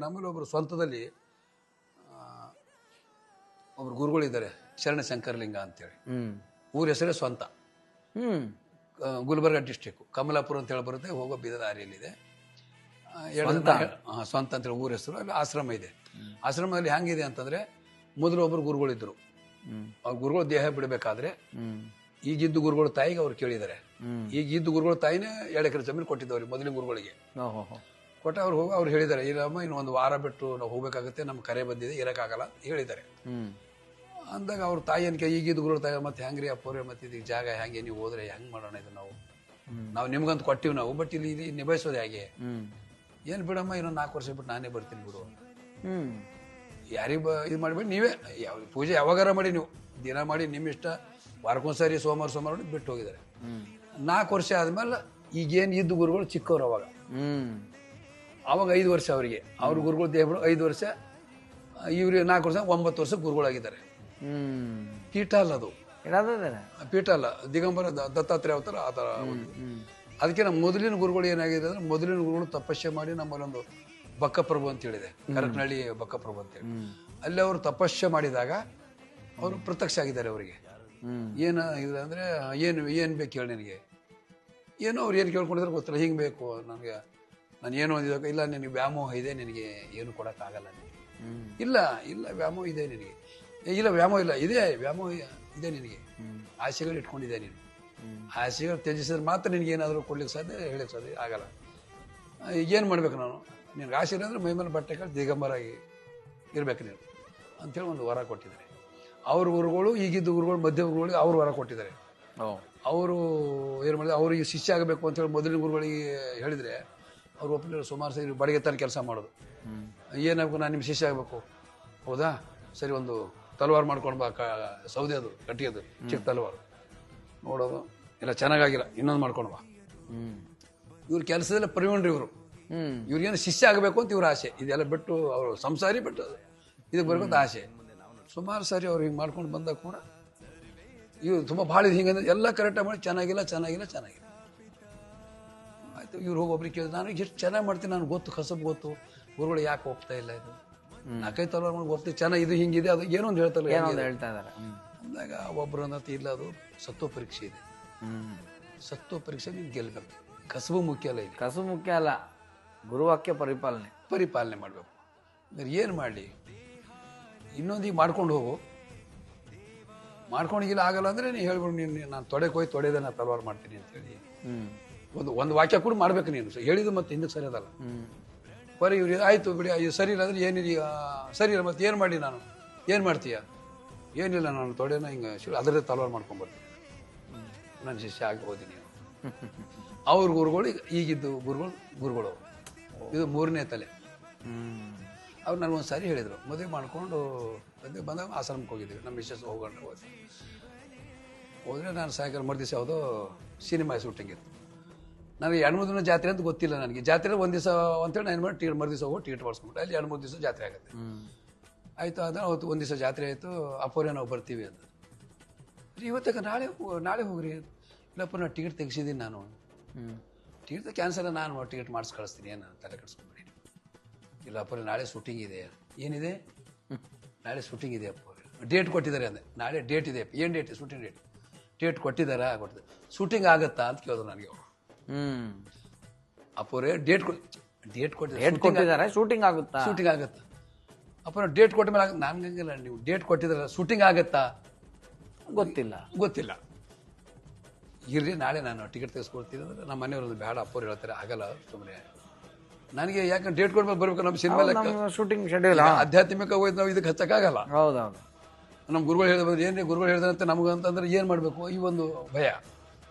ನಮ್ಮಲ್ಲಿ ಒಬ್ಬರು ಸ್ವಂತದಲ್ಲಿ ಒಬ್ರು ಗುರುಗಳಿದ್ದಾರೆ, ಶರಣ ಶಂಕರಲಿಂಗ ಅಂತೇಳಿ. ಊರ ಹೆಸರೇ ಸ್ವಂತ. ಗುಲ್ಬರ್ಗ ಡಿಸ್ಟಿಕ್ ಕಮಲಾಪುರ ಅಂತ ಹೇಳಿ ಬರುತ್ತೆ, ಹೋಗೋ ಬೀದ ದಾರಿಯಲ್ಲಿದೆ. ಸ್ವಂತ ಅಂತೇಳಿ ಊರ ಹೆಸರು. ಅಲ್ಲಿ ಆಶ್ರಮ ಇದೆ. ಆಶ್ರಮದಲ್ಲಿ ಹೆಂಗಿದೆ ಅಂತಂದ್ರೆ, ಮೊದಲು ಒಬ್ರು ಗುರುಗಳಿದ್ರು. ಆ ಗುರುಗಳು ದೇಹ ಬಿಡಬೇಕಾದ್ರೆ ಈಗಿದ್ದು ಗುರುಗಳ ತಾಯಿಗೆ ಅವ್ರು ಕೇಳಿದ್ದಾರೆ. ಈಗ ಇದ್ದು ಗುರುಗಳ ತಾಯಿನೇ 2 ಎಕರೆ ಜಮೀನು ಕೊಟ್ಟಿದ್ದವ್ರಿಗೆ ಮೊದಲಿನ ಗುರುಗಳಿಗೆ. ಕೊಟ್ಟ ಅವ್ರು ಹೋಗಿ ಅವ್ರು ಹೇಳಿದ್ದಾರೆ, ಇಲ್ಲಮ್ಮ ಇನ್ನು 1 ವಾರ ಬಿಟ್ಟು ನಾವು ಹೋಗ್ಬೇಕಾಗುತ್ತೆ, ನಮ್ಗೆ ಕರೆ ಬಂದಿದೆ, ಇರಕ್ಕಾಗಲ್ಲ ಅಂತ ಹೇಳಿದ್ದಾರೆ. ಅಂದಾಗ ಅವ್ರ ತಾಯಿ ಅನ್ಕೆ ಈಗಿದ್ದು ಗುರುಗಳ ತಾಯಿ ಮತ್ತೆ ಹೆಂಗ್ರಿ ಅಪ್ಪವ್ರೆ, ಮತ್ತೆ ಇದೀಗ ಜಾಗ ಹೆಂಗೆ, ನೀವು ಹೋದ್ರೆ ಹೆಂಗ್ ಮಾಡೋಣ ಇದು, ನಾವು ನಿಮ್ಗಂತ ಕೊಟ್ಟಿವಿ ನಾವು, ಬಟ್ ಇಲ್ಲಿ ನಿಭಾಯಿಸೋದು ಹೇಗೆ, ಏನ್ ಬಿಡಮ್ಮ ಇನ್ನೊಂದು 4 ವರ್ಷ ಬಿಟ್ಟು ನಾನೇ ಬರ್ತೀನಿ ಬಿಡು, ಯಾರಿಗೆ ಇದು ಮಾಡ್ಬೇಡಿ, ನೀವೇ ಪೂಜೆ ಯಾವಾಗಾರ ಮಾಡಿ, ನೀವು ದಿನ ಮಾಡಿ ನಿಮ್ಮ ಇಷ್ಟ, ವಾರಕ್ಕೊಂದ್ಸರಿ ಸೋಮವಾರ ಮಾಡಿ ಬಿಟ್ಟು ಹೋಗಿದ್ದಾರೆ. 4 ವರ್ಷ ಆದ್ಮೇಲೆ ಈಗೇನು ಇದ್ದು ಗುರುಗಳು ಚಿಕ್ಕವ್ರು ಅವಾಗ 5 ವರ್ಷ ಅವರಿಗೆ, ಅವ್ರ ಗುರುಗಳು ದೇಹ ಬಿಡು 5 ವರ್ಷ, ಇವ್ರಿಗೆ 4 ವರ್ಷ 9 ವರ್ಷ ಗುರುಗಳಾಗಿದ್ದಾರೆ. ಪೀಠ ಅಲ್ಲ ಅದು, ಪೀಠ ಅಲ್ಲ, ದಿಗಂಬರ ದತ್ತಾತ್ರೇಯ ಅವತಾರ ಆ ಥರ. ಅದಕ್ಕೆ ನಮ್ಮ ಮೊದಲಿನ ಗುರುಗಳು ಏನಾಗಿದೆ ಅಂದ್ರೆ, ಮೊದಲಿನ ಗುರುಗಳು ತಪಸ್ಸೆ ಮಾಡಿ ನಮ್ಮಲ್ಲೊಂದು ಬಕ್ಕಪ್ರಭು ಅಂತ ಹೇಳಿದೆ, ಕರಕನಹಳ್ಳಿ ಬಕ್ಕಪ್ರಭು ಅಂತೇಳಿ, ಅಲ್ಲಿ ಅವರು ತಪಸ್ಸೆ ಮಾಡಿದಾಗ ಅವರು ಪ್ರತ್ಯಕ್ಷ ಆಗಿದ್ದಾರೆ. ಅವರಿಗೆ ಏನು ಇದೆ ಅಂದ್ರೆ, ಏನು ಬೇಕು ಹೇಳಿ ನಿನಗೆ, ಏನೋ ಅವ್ರು ಏನು ಕೇಳ್ಕೊಂಡಿದ್ರೆ ಗೊತ್ತಿಲ್ಲ, ಹಿಂಗೆ ಬೇಕು ನನಗೆ, ನಾನು ಏನು ಅಂದಿದಾಗ, ಇಲ್ಲ ನಿನಗೆ ವ್ಯಾಮೋಹ ಇದೆ, ನಿನಗೆ ಏನು ಕೊಡೋಕ್ಕಾಗಲ್ಲ ನಿನಗೆ, ಇಲ್ಲ ವ್ಯಾಮೋಹ ಇದೆ ನಿನಗೆ, ಇಲ್ಲ ವ್ಯಾಮೋಹ ಇಲ್ಲ, ಇದೆ ವ್ಯಾಮೋಹ ಇದೆ ನಿನಗೆ, ಆಸೆಗಳು ಇಟ್ಕೊಂಡಿದೆ ನೀನು, ಆಸೆಗಳು ತ್ಯಜಿಸಿದ್ರೆ ಮಾತ್ರ ನಿನಗೆ ಏನಾದರೂ ಕೊಡ್ಲಿಕ್ಕೆ ಸಾಧ್ಯ, ಹೇಳಕ್ಕೆ ಸಾಧ್ಯ ಆಗಲ್ಲ. ಏನು ಮಾಡ್ಬೇಕು ನಾನು, ನಿನ್ಗೆ ಆಸೆ ಇಲ್ಲ ಅಂದ್ರೆ ಮೈ ಮೇಲೆ ಬಟ್ಟೆ ಕಟ್ಟಿ ದಿಗಂಬರಾಗಿ ಇರ್ಬೇಕು ನೀನು ಅಂತೇಳಿ ಒಂದು ವರ ಕೊಟ್ಟಿದ್ದಾರೆ. ಅವ್ರ ಗುರುಗಳು ಈಗಿದ್ದು ಗುರುಗಳು ಮಧ್ಯ ಗುರುಗಳಿಗೆ ಅವ್ರು ವರ ಕೊಟ್ಟಿದ್ದಾರೆ. ಅವರು ಏನು ಮಾಡಿದ್ರೆ, ಅವ್ರಿಗೆ ಶಿಷ್ಯ ಆಗಬೇಕು ಅಂತೇಳಿ ಮೊದಲಿನ ಗುರುಗಳಿಗೆ ಹೇಳಿದ್ರೆ ಅವ್ರು ಒಪ್ಪಲಿಲ್ಲ. ಸುಮಾರು ಸರಿ ಬಡಿಗೆ ತಾನು ಕೆಲಸ ಮಾಡೋದು, ಏನಾಗಬೇಕು, ನಾನು ನಿಮ್ಮ ಶಿಷ್ಯ ಆಗಬೇಕು, ಹೌದಾ ಸರಿ, ಒಂದು ತಲವಾರು ಮಾಡ್ಕೊಂಡು ಬಾ, ಸೌದೆ ಅದು ಕಟ್ಟಿಗೆದು ಚಿಕ್ಕ ತಲವಾರು, ನೋಡೋದು ಇಲ್ಲ ಚೆನ್ನಾಗಿಲ್ಲ, ಇನ್ನೊಂದು ಮಾಡ್ಕೊಂಡು ಬಾ. ಇವ್ರ ಕೆಲಸದಲ್ಲ ಪ್ರವೀಣ್ರಿ ಇವರು, ಇವ್ರಿಗೇನು ಶಿಷ್ಯ ಆಗಬೇಕು ಅಂತ ಇವ್ರ ಆಸೆ. ಇದೆಲ್ಲ ಬಿಟ್ಟು ಅವರು ಸಂಸಾರಿ ಬಿಟ್ಟು ಇದಕ್ಕೆ ಬರ್ಬೇಕಂತ ಆಸೆ. ಸುಮಾರು ಸಾರಿ ಅವ್ರು ಹಿಂಗೆ ಮಾಡ್ಕೊಂಡು ಬಂದಾಗ ಕೂಡ ಇವ್ರು ತುಂಬ ಭಾಳ ಹಿಂಗಂದ್ರೆ ಎಲ್ಲ ಕರೆಕ್ಟಾಗಿ ಮಾಡಿ, ಚೆನ್ನಾಗಿಲ್ಲ ಆಯ್ತು. ಇವ್ರು ಹೋಗಿ ಒಬ್ರಿಗೆ ಕೇಳಿದ್ರು, ನಾನು ಎಷ್ಟು ಚೆನ್ನಾಗಿ ಮಾಡ್ತೀನಿ, ನಾನು ಗೊತ್ತು, ಕಸಬ್ ಗೊತ್ತು, ಗುರುಗಳು ಯಾಕೆ ಒಪ್ತಾ ಇಲ್ಲ, ಇದು 4-5 ತಲವಾರು ಮಾಡಿ ಒಪ್ತೀವಿ, ಚೆನ್ನಾಗಿ ಇದು ಹಿಂಗಿದೆ, ಅದು ಏನೋ ಒಂದು ಹೇಳ್ತಾ ಇದ್ದಾರೆ ಅಂದಾಗ ಒಬ್ರು ಅನ್ನತ್ತೆ, ಇಲ್ಲ ಅದು ಸತ್ವ ಪರೀಕ್ಷೆ ಇದೆ, ಸತ್ವ ಪರೀಕ್ಷೆ ನೀನು ಗೆಲ್ಬೇಕು, ಕಸಬು ಮುಖ್ಯ ಅಲ್ಲ, ಕಸಬು ಮುಖ್ಯ ಅಲ್ಲ, ಗುರುವಾಕ್ಯ ಪರಿಪಾಲನೆ ಮಾಡಬೇಕು. ಏನು ಮಾಡಲಿ, ಇನ್ನೊಂದೀಗ ಮಾಡ್ಕೊಂಡು ಹೋಗು, ಮಾಡ್ಕೊಂಡಿಗಿಲ್ಲ ಆಗಲ್ಲ ಅಂದ್ರೆ ನೀನು ಹೇಳ್ಬಿಡು, ನೀನು ನಾನು ತೊಡೆಗೆ ಹೋಗಿ ತೊಡೆದ ನಾನು ತಲವಾರು ಮಾಡ್ತೀನಿ ಅಂತೇಳಿ ಒಂದು ವಾಕ್ಯ ಕೂಡ ಮಾಡ್ಬೇಕು. ನೀನು ಹೇಳಿದ್ದು ಮತ್ತೆ ಹಿಂದಕ್ಕೆ ಸರಿ ಅದಲ್ಲ. ಬರೀ ಇವ್ರು ಆಯ್ತು ಬಿಡಿ, ಇದು ಸರಿ ಇಲ್ಲ ಅಂದ್ರೆ ಏನಿದೀಗ ಸರಿ ಇಲ್ಲ, ಮತ್ತೆ ಏನು ಮಾಡಿ, ನಾನು ಏನು ಮಾಡ್ತೀಯ, ಏನಿಲ್ಲ ನಾನು ತೊಡೆನ ಹಿಂಗೆ ಅದರದೇ ತಲವಾರು ಮಾಡ್ಕೊಂಡ್ಬರ್ತೀನಿ, ನನ್ನ ಶಿಷ್ಯ ಆಗಿ ನೀವು. ಅವ್ರ ಗುರುಗಳು ಈಗಿದ್ದು ಗುರುಗಳು ಇದು 3ನೇ ತಲೆ. ಅವ್ರು ನನಗೊಂದು ಸಾರಿ ಹೇಳಿದರು, ಮದುವೆ ಮಾಡ್ಕೊಂಡು ಬಂದಾಗ ಆಶ್ರಮಕ್ಕೆ ಹೋಗಿದ್ದೀವಿ, ನಮ್ಮ ಮಿಸ್ಸಸ್ ಹೋದ್ರೆ ನಾನು ಸಾಯಂಕಾಲ ಮರುದಿವಸ ಯಾವುದೋ ಸಿನಿಮಾ ಶೂಟಿಂಗ್ ಇತ್ತು. ನನಗೆ 2-3 ದಿನ ಜಾತ್ರೆ ಅಂತ ಗೊತ್ತಿಲ್ಲ ನನಗೆ. ಜಾತ್ರೆ ಒಂದು ದಿವಸ ಅಂತೇಳಿ ನಾನು ಮಾಡಿ ಮರುದಿವಸ ಹೋಗಿ ಟಿಕೆಟ್ ಮಾಡಿಸ್ಕೊಂಡು ಅಲ್ಲಿ 2-3 ದಿವಸ ಜಾತ್ರೆ ಆಗುತ್ತೆ. ಆಯಿತು, ಅದನ್ನು ಅವತ್ತು ಒಂದು ದಿವಸ ಜಾತ್ರೆ ಆಯಿತು, ಅಪ್ಪೋರೆ ನಾವು ಬರ್ತೀವಿ ಅಂತ. ಇವತ್ತಾಗ ನಾಳೆ ಹೋಗ್ರಿ, ಇಲ್ಲಪ್ಪ ನಾನು ಟಿಕೆಟ್ ತೆಗಿಸಿದ್ದೀನಿ, ನಾನು ಟಿಕೆಟ್ ಕ್ಯಾನ್ಸಲ್, ನಾನು ಟಿಕೆಟ್ ಮಾಡಿಸಿ ಕಳಿಸ್ತೀನಿ, ಏನು ತಲೆ ಕೆಡಿಸ್ಕೊಂಡ್ಬಿಡಿ. ಇಲ್ಲಪ್ಪ ನಾಳೆ ಶೂಟಿಂಗ್ ಇದೆ. ಏನಿದೆ, ನಾಳೆ ಶೂಟಿಂಗ್ ಇದೆ ಅಪ್ಪ, ಡೇಟ್ ಕೊಟ್ಟಿದ್ದಾರೆ ಅಂದೆ. ನಾಳೆ ಡೇಟ್ ಇದೆ, ಏನು ಡೇಟ್, ಶೂಟಿಂಗ್ ಡೇಟ್ ಕೊಟ್ಟಿದ್ದಾರೆ. ಶೂಟಿಂಗ್ ಆಗತ್ತಾ ಅಂತ ಕೇಳಿದ್ರು ನನಗೆ ಅವರು. ಅಪ್ಪೋರೆ ಡೇಟ್ ಕೊಟ್ಟಿದ್ದಾರೆ, ಶೂಟಿಂಗ್ ಆಗುತ್ತಾ ಅಪ್ಪ ಡೇಟ್ ಕೊಟ್ಟ ಮೇಲೆ ನಾನು ಹಂಗಿಲ್ಲ, ನೀವು ಡೇಟ್ ಕೊಟ್ಟಿದಾರ, ಶೂಟಿಂಗ್ ಆಗತ್ತಾ ಗೊತ್ತಿಲ್ಲ. ಇರ್ರಿ, ನಾಳೆ ನಾನು ಟಿಕೆಟ್ ತೆಗೆಸ್ಕೊಡ್ತೀನಿ ಅಂದ್ರೆ ನಮ್ಮ ಮನೆಯವ್ರದ್ದು ಬೇಡ, ಅಪ್ಪವ್ರು ಹೇಳ್ತಾರೆ ಆಗಲ್ಲ ಸುಮ್ಮನೆ. ನನಗೆ ಯಾಕಂದ್ರೆ ಡೇಟ್ ಕೊಡ್ಬೇಕು ಬರ್ಬೇಕು, ನಮ್ಮ ಸಿನಿಮಾ ಶೂಟಿಂಗ್ ಶೆಡ್ಯೂಲ್ ಆಧ್ಯಾತ್ಮಿಕ ಹೋಯ್ತು, ನಾವು ಇದಕ್ಕೆ ಹಚ್ಚಕ್ಕಾಗಲ್ಲ. ಹೌದೌದು, ನಮ್ಮ ಗುರುಗಳು ಹೇಳಿದ್ರೆ ಏನ್ರಿ ಗುರುಗಳು ಹೇಳಿದಂತೆ ನಮಗಂತಂದ್ರೆ ಏನು ಮಾಡಬೇಕು, ಈ ಒಂದು ಭಯ.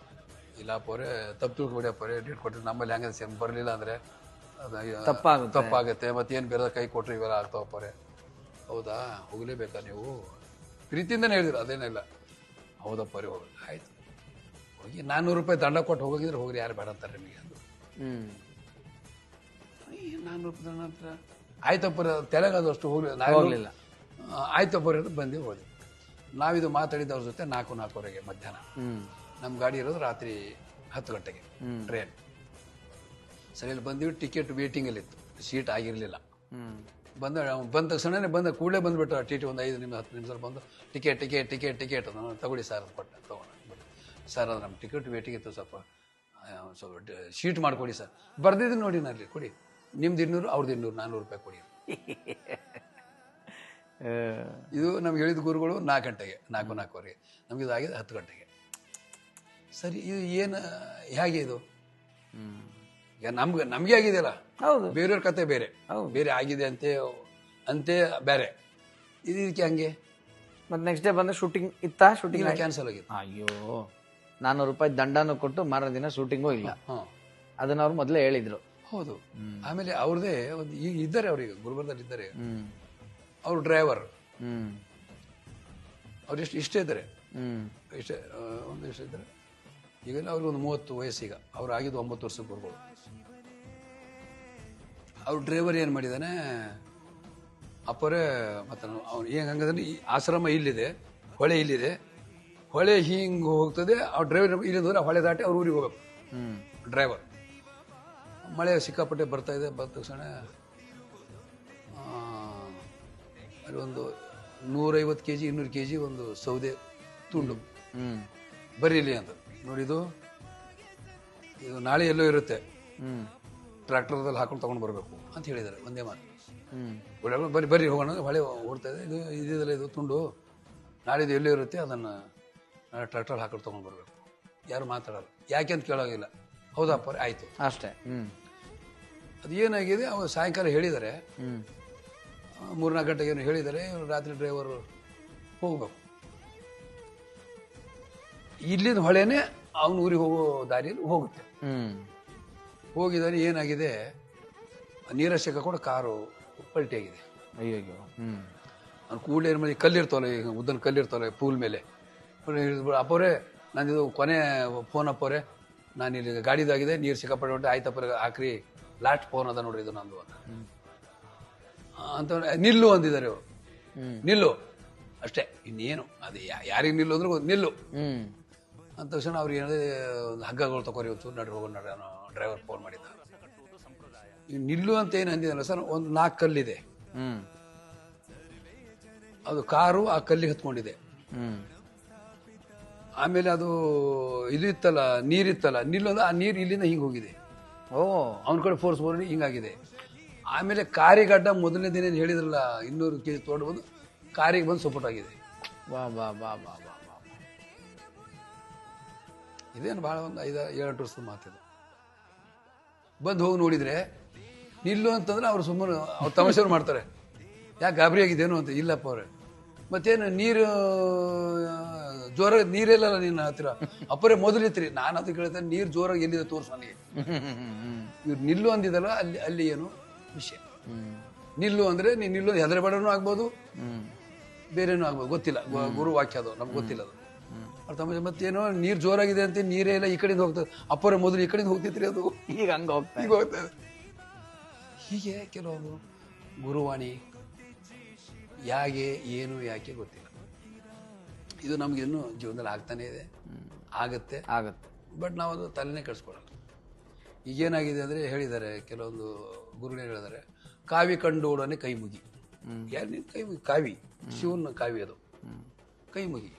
ಇಲ್ಲ ಅಪ್ಪವ್ರೆ ತಪ್ಪು ತಿಳ್ಕೊಬೇಡಿ ಅಪ್ಪವ್ರೆ, ಡೇಟ್ ಕೊಟ್ಟರೆ ನಮ್ಮಲ್ಲಿ ಹೆಂಗೆ ಸೇಮ್ ಬರಲಿಲ್ಲ ಅಂದರೆ ತಪ್ಪಾಗುತ್ತೆ, ಮತ್ತೇನು ಬೇರೆ ಕೈ ಕೊಟ್ಟರೆ ಇವೆಲ್ಲ ಆಗ್ತಾವಪ್ಪವ್ರೆ. ಹೌದಾ, ಹೋಗಲೇಬೇಕಾ ನೀವು, ಪ್ರೀತಿಯಿಂದನೇ ಹೇಳಿದ್ರು, ಅದೇನಿಲ್ಲ. ಹೌದಪ್ಪವ್ರೆ ಹೋಗಿ ಆಯ್ತು, ಹೋಗಿ 400 ರೂಪಾಯಿ ದಂಡ ಕೊಟ್ಟು ಹೋಗಿದ್ರೆ ಹೋಗ್ರಿ, ಯಾರು ಬೇಡ ಅಂತಾರೆ ನಿಮಗೆ ಅದು. 400 ರೂಪಾಯಿ ದಂಡ ಅಂತ ಆಯ್ತಪ್ಪರ ತೆಲಗಾದಷ್ಟು ಹೋಗಲಿಲ್ಲ. ಆಯ್ತಪ್ಪರ ಬಂದು ಹೋದ್ವಿ. ನಾವಿದು ಮಾತಾಡಿದ್ದು ಅವ್ರ ಜೊತೆ 4-4:15 ಮಧ್ಯಾಹ್ನ. ನಮ್ಮ ಗಾಡಿ ಇರೋದು ರಾತ್ರಿ 10 ಗಂಟೆಗೆ ಟ್ರೈನ್. ಸರಿ, ಇಲ್ಲಿ ಬಂದಿವಿ, ಟಿಕೆಟ್ ವೇಟಿಂಗಲ್ಲಿತ್ತು, ಸೀಟ್ ಆಗಿರಲಿಲ್ಲ. ಬಂದ ತಕ್ಷಣನೇ ಕೂಡಲೇ ಬಂದ್ಬಿಟ್ಟ ಟಿ ಟಿ ಒಂದು 5 ನಿಮಿಷ 10 ನಿಮಿಷದಲ್ಲಿ ಬಂದು ಟಿಕೆಟ್ ತಗೊಳ್ಳಿ ಸರ್ ಕೊಟ್ಟ ತೊಗೊಂಡು ಸರ್ ಅದು ನಮ್ಮ ಟಿಕೆಟ್ ವೇಟಿಂಗ್ ಇತ್ತು ಸ್ವಲ್ಪ ಶೀಟ್ ಮಾಡಿಕೊಡಿ ಸರ್ ಬರ್ದಿದ್ದೀನಿ ನೋಡಿ ನಲ್ಲಿ ಕೊಡಿ ನಿಮ್ದು 200 ಅವ್ರದ್ದು 200 400 ರೂಪಾಯಿ ಕೊಡಿ. ಇದು ನಮ್ಗೆ ಹೇಳಿದ ಗುರುಗಳು 4 ಗಂಟೆಗೆ 4:45 ನಮ್ಗೆ ಇದು ಆಗಿದೆ 10 ಗಂಟೆಗೆ. ಸರಿ ಇದು ಏನು ಹೇಗೆ ಇದು ಈಗ ನಮ್ಗೆ ಆಗಿದೆಯಲ್ಲ, ಹೌದು, ಬೇರೆಯವ್ರ ಕತೆ ಬೇರೆ ಬೇರೆ ಆಗಿದೆ ಅಂತೆ ಬೇರೆ. ಇದಕ್ಕೆ ಹಂಗೆ ಮತ್ತೆ ನೆಕ್ಸ್ಟ್ ಡೇ ಬಂದು ಶೂಟಿಂಗ್ ಇತ್ತಾ? ಶೂಟಿಂಗ್ ಕ್ಯಾನ್ಸಲ್ ಆಗಿದೆ. ಅಯ್ಯೋ, 400 ರೂಪಾಯಿ ದಂಡನೂ ಕೊಟ್ಟು ಮಾರೋ ದಿನ ಶೂಟಿಂಗೂ ಇಲ್ಲ. ಅದನ್ನ ಅವ್ರು ಮೊದಲೇ ಹೇಳಿದ್ರು. ಹೌದು. ಆಮೇಲೆ ಅವ್ರದೇ ಒಂದು ಈಗ ಇದ್ದಾರೆ, ಅವ್ರಿಗೆ ಗುಲ್ಬರ್ಗದಲ್ಲಿ ಇದ್ದಾರೆ ಅವ್ರು ಡ್ರೈವರ್. ಅವ್ರು ಇಷ್ಟೇ ಇದ್ದಾರೆ, ಇಷ್ಟೇ ಎಷ್ಟು ಇದ್ದಾರೆ ಈಗೆಲ್ಲ ಅವ್ರಿಗೆ ಒಂದು 30 ವಯಸ್ಸೀಗ. ಅವ್ರು ಆಗಿದ್ದು 9 ವರ್ಷದ ಗುರುಗಳು. ಅವ್ರ ಡ್ರೈವರ್ ಏನು ಮಾಡಿದಾನೆ ಅಪ್ಪರೇ ಮತ್ತೆ ಅವ್ನು ಹಂಗಂದ್ರೆ ಈ ಆಶ್ರಮ ಇಲ್ಲಿದೆ, ಹೊಳೆ ಇಲ್ಲಿದೆ, ಹೊಳೆ ಹಿಂಗೆ ಹೋಗ್ತದೆ. ಅವ್ರ ಡ್ರೈವರ್ ಇಲ್ಲಿಂದ ಹೋದ್ರೆ ಹೊಳೆ ದಾಟಿ ಅವ್ರ ಊರಿಗೆ ಹೋಗ್ಬೇಕು. ಡ್ರೈವರ್ ಮಳೆ ಸಿಕ್ಕಾಪಟ್ಟೆ ಬರ್ತಾ ಇದೆ. ಬಂದ ತಕ್ಷಣ ಅಲ್ಲಿ ಒಂದು 150 kg 200 kg ಒಂದು ಸೌದೆ ತುಂಡು ಬರೀಲಿ ಅಂತ ನೋಡಿದು. ಇದು ನಾಳೆ ಎಲ್ಲೋ ಇರುತ್ತೆ, ಟ್ರ್ಯಾಕ್ಟರ್ದಲ್ಲಿ ಹಾಕೊಂಡು ತಗೊಂಡು ಬರಬೇಕು ಅಂತ ಹೇಳಿದ್ದಾರೆ. ಒಂದೇ ಮಾತು, ಬರ್ರಿ ಹೋಗೋಣ, ಹೊಳೆ ಓಡ್ತಾ ಇದೆ, ಇದೆಲ್ಲ ಇದು ತುಂಡು, ನಾಳಿದ್ದು ಎಲ್ಲೋ ಇರುತ್ತೆ, ಅದನ್ನು ನಾಳೆ ಟ್ರ್ಯಾಕ್ಟರ್ ಹಾಕೊಂಡು ತಗೊಂಡು ಬರಬೇಕು. ಯಾರು ಮಾತಾಡಲ್ಲ, ಯಾಕೆ ಅಂತ ಕೇಳೋಗಿಲ್ಲ. ಹೌದಪ್ಪ ಆಯ್ತು ಅಷ್ಟೇ. ಅದು ಏನಾಗಿದೆ, ಅವ್ರು ಸಾಯಂಕಾಲ ಹೇಳಿದ್ದಾರೆ, 3-4 ಗಂಟೆಗೆ ಏನು ಹೇಳಿದ್ದಾರೆ. ರಾತ್ರಿ ಡ್ರೈವರು ಹೋಗ್ಬೇಕು. ಇಲ್ಲಿಂದ ಹೊಳೆನೆ ಅವನ ಊರಿಗೆ ಹೋಗೋ ದಾರಿಯಲ್ಲಿ ಹೋಗುತ್ತೆ. ಹೋಗಿದ್ದಾರೆ. ಏನಾಗಿದೆ, ನೀರಷ್ಟೇ ಕೂಡ ಕಾರು ಪಲ್ಟಿ ಆಗಿದೆ. ಅಯ್ಯೋ. ಅವ್ನು ಕೂಡಲೇ ಏನು ಮಾಡಿ, ಕಲ್ಲಿರ್ತಾವಲ್ಲ, ಈಗ ಉದ್ದನ ಕಲ್ಲಿರ್ತಾವಲ್ಲ ಪೂಲ್ ಮೇಲೆ, ಅಪ್ಪವ್ರೆ ನಂದಿದು ಕೊನೆ ಫೋನ್ ಅಪ್ಪವ್ರೆ, ನಾನು ಇಲ್ಲಿ ಗಾಡಿದಾಗಿದೆ, ನೀರು ಸಿಕ್ಕಾಪಟ್ಟೆ ಹೊಟ್ಟೆ ಆಯ್ತಪ್ಪ ಹಾಕ್ರಿ, ಲಾಸ್ಟ್ ಫೋನ್ ಅದ ನೋಡ್ರಿ ಇದು ನಂದು ಅಂತ ನಿಲ್ಲು ಅಂದಿದ್ದಾರೆ ಅವರು. ನಿಲ್ಲು ಅಷ್ಟೇ, ಇನ್ನೇನು ಅದು ಯಾರಿಗೆ ನಿಲ್ಲು ಅಂದ್ರೆ ನಿಲ್ಲು ಅಂದ ತಕ್ಷಣ ಅವ್ರಿಗೆ ಏನಿದೆ, ಒಂದು ಹಗ್ಗಗಳು ತಗೋರಿ ಒಂಚೂರು ನಡ್ರಿ ಹೋಗೋಣ ನಡ್ರಿ ಅನ್ನೋ ಡ್ರೈವರ್ ಫೋನ್ ಮಾಡಿದ್ದ. ನಿಲ್ಲು ಅಂತ ಏನು ಅಂದಿದ್ದಲ್ಲ ಸರ್, ಒಂದು 4 ಕಲ್ಲಿದೆ, ಅದು ಕಾರು ಆ ಕಲ್ಲಿಗೆ ಹತ್ಕೊಂಡಿದೆ. ಆಮೇಲೆ ಅದು ಇದಿತ್ತಲ್ಲ, ನೀರಿತ್ತಲ್ಲ, ನಿಲ್ಲೊಂದು ಆ ನೀರು ಇಲ್ಲಿಂದ ಹಿಂಗೆ ಹೋಗಿದೆ. ಅವನ ಕಡೆ ಫೋರ್ಸ್ ಬೋರ್ಡ್ ಹಿಂಗಾಗಿದೆ. ಆಮೇಲೆ ಕಾರಿಗಡ್ಡ ಮೊದಲನೇ ದಿನ ಹೇಳಿದ್ರಲ್ಲ 200 kg ತೊಗೊಂಡು ಬಂದು ಕಾರಿಗೆ ಬಂದು ಸಪೋರ್ಟ್ ಆಗಿದೆ. ಇದೇನು ಭಾಳ ಒಂದು 5-7 ವರ್ಷದ ಮಾತಿದೆ. ಬಂದು ಹೋಗಿ ನೋಡಿದ್ರೆ ನಿಲ್ಲು ಅಂತಂದ್ರೆ ಅವ್ರು ಸುಮ್ಮನೆ ಅವ್ರು ತಮಾಷೆ ಮಾಡ್ತಾರೆ, ಯಾಕೆ ಗಾಬರಿ ಆಗಿದ್ದೇನು ಅಂತ. ಇಲ್ಲಪ್ಪ ಅವ್ರೆ, ಮತ್ತೇನು ನೀರು ಜೋರಾಗಿ ನೀರಿಲ್ಲಲ್ಲ ನಿನ್ನ ಹತ್ತಿರ ಅಪ್ಪರೇ ಮೊದಲಿತ್ರಿ. ನಾನು ಅದು ಕೇಳ್ತೇನೆ, ನೀರು ಜೋರಾಗಿ ಎಲ್ಲಿದೆ ತೋರಿಸು ನನಗೆ. ಇವ್ರು ನಿಲ್ಲು ಅಂದಿದಲ್ಲ, ಅಲ್ಲಿ ಏನು ವಿಷಯ. ನಿಲ್ಲು ಅಂದ್ರೆ ನೀನು ನಿಲ್ಲು ಹೆದರಬೇಡನೂ ಆಗ್ಬೋದು, ಬೇರೆನೂ ಆಗ್ಬೋದು, ಗೊತ್ತಿಲ್ಲ. ಗುರು ವಾಕ್ಯ ಅದು ನಮ್ಗೆ ಗೊತ್ತಿಲ್ಲ. ಅದು ಅರ್ಥ. ಮತ್ತೇನೋ ನೀರು ಜೋರಾಗಿದೆ ಅಂತ ನೀರೇ ಇಲ್ಲ, ಈ ಕಡೆಯಿಂದ ಹೋಗ್ತದೆ. ಅಪ್ಪರೇ ಮೊದಲು ಈ ಕಡೆಯಿಂದ ಹೋಗ್ತಿದ್ರಿ, ಅದು ಈಗ ಹಂಗೆ ಹೋಗ್ತದೆ. ಹೀಗೆ ಕೆಲವೊಂದು ಗುರುವಾಣಿ ಯಾಕೆ ಏನು ಯಾಕೆ ಗೊತ್ತಿಲ್ಲ. ಇದು ನಮ್ಗೆ ಇನ್ನೂ ಜೀವನದಲ್ಲಿ ಆಗ್ತಾನೆ ಇದೆ, ಆಗತ್ತೆ. ಬಟ್ ನಾವು ಅದು ತಲೆನೇ ಕೆಡಿಸ್ಕೊಳ್ಳಲ್ಲ. ಈಗೇನಾಗಿದೆ ಅಂದರೆ ಹೇಳಿದ್ದಾರೆ ಕೆಲವೊಂದು ಗುರುಗಳು ಹೇಳಿದ್ದಾರೆ, ಕಾವಿ ಕಂಡೋಡನೆ ಕೈ ಮುಗಿ. ಯಾರು ನಿನ್ನ ಕೈ ಮುಗಿ? ಕಾವಿ, ಶಿವನ ಕಾವಿ ಅದು, ಕೈ ಮುಗಿ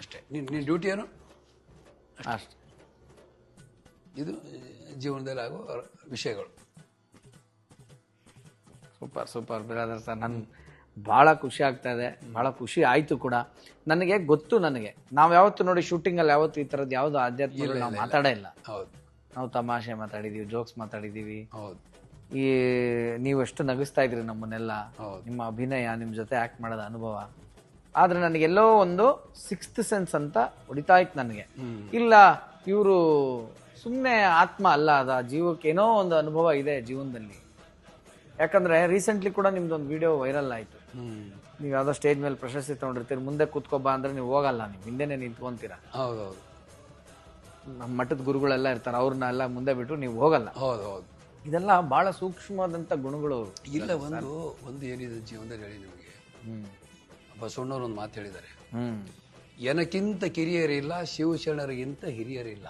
ಅಷ್ಟೇ. ನಿನ್ನ ಡ್ಯೂಟಿ ಏನು ಅಷ್ಟೇ. ಇದು ಜೀವನದಲ್ಲಿ ಆಗೋ ವಿಷಯಗಳು. ಸೂಪರ್ ಬ್ರದರ್ ಸರ್, ನನ್ಗೆ ಭಾಳ ಖುಷಿ ಆಗ್ತಾ ಇದೆ, ಭಾಳ ಖುಷಿ ಆಯಿತು ಕೂಡ. ನನಗೆ ಗೊತ್ತು, ನಾವು ಯಾವತ್ತು ನೋಡಿ ಶೂಟಿಂಗಲ್ಲಿ ಯಾವತ್ತು ಈ ಥರದ್ದು ಯಾವುದು ಆಧ್ಯಾತ್ಮ ನಾವು ಮಾತಾಡೇ ಇಲ್ಲ. ಹೌದು, ನಾವು ತಮಾಷೆ ಮಾತಾಡಿದ್ದೀವಿ, ಜೋಕ್ಸ್ ಮಾತಾಡಿದ್ದೀವಿ. ಹೌದು. ಈ ನೀವೆಷ್ಟು ನಗಿಸ್ತಾ ಇದ್ರಿ ನಮ್ಮನ್ನೆಲ್ಲ, ನಿಮ್ಮ ಅಭಿನಯ, ನಿಮ್ಮ ಜೊತೆ ಆ್ಯಕ್ಟ್ ಮಾಡೋದ ಅನುಭವ. ಆದರೆ ನನಗೆಲ್ಲೋ ಒಂದು 6th ಸೆನ್ಸ್ ಅಂತ ಹೊಡಿತಾ ಇತ್ತು ನನಗೆ. ಇಲ್ಲ, ಇವರು ಸುಮ್ಮನೆ ಆತ್ಮ ಅಲ್ಲ, ಅದ ಜೀವಕ್ಕೆ ಏನೋ ಒಂದು ಅನುಭವ ಇದೆ ಜೀವನದಲ್ಲಿ. ಯಾಕಂದ್ರೆ ರೀಸೆಂಟ್ಲಿ ಕೂಡ ನಿಮ್ದೊಂದು ವಿಡಿಯೋ ವೈರಲ್ ಆಯಿತು. ನೀವು ಯಾವುದೋ ಸ್ಟೇಜ್ ಮೇಲೆ ಪ್ರಶಸ್ತಿ ತಗೊಂಡಿರ್ತೀರಿ, ಮುಂದೆ ಕೂತ್ಕೊಬಾ ಅಂದ್ರೆ ನೀವು ಹೋಗಲ್ಲ, ನೀವು ಹಿಂದೆನೆ ನಿಂತ್ಕೊಂತೀರ. ಹೌದೌದು. ನಮ್ಮ ಮಠದ ಗುರುಗಳೆಲ್ಲ ಇರ್ತಾರೆ, ಅವ್ರನ್ನೆಲ್ಲ ಮುಂದೆ ಬಿಟ್ಟು ನೀವು ಹೋಗಲ್ಲ. ಹೌದೌದು. ಇದೆಲ್ಲ ಬಹಳ ಸೂಕ್ಷ್ಮವಾದಂಥ ಗುಣಗಳು. ಇಲ್ಲ, ಒಂದು ಏನಿದೆ ಜೀವನದಲ್ಲಿ ಹೇಳಿ ನಿಮಗೆ, ಬಸವಣ್ಣವ್ರು ಒಂದು ಮಾತು ಹೇಳಿದ್ದಾರೆ, ಎನಕ್ಕಿಂತ ಕಿರಿಯರಿಲ್ಲ, ಶಿವಶರಣರಿಗಿಂತ ಹಿರಿಯರಿಲ್ಲ.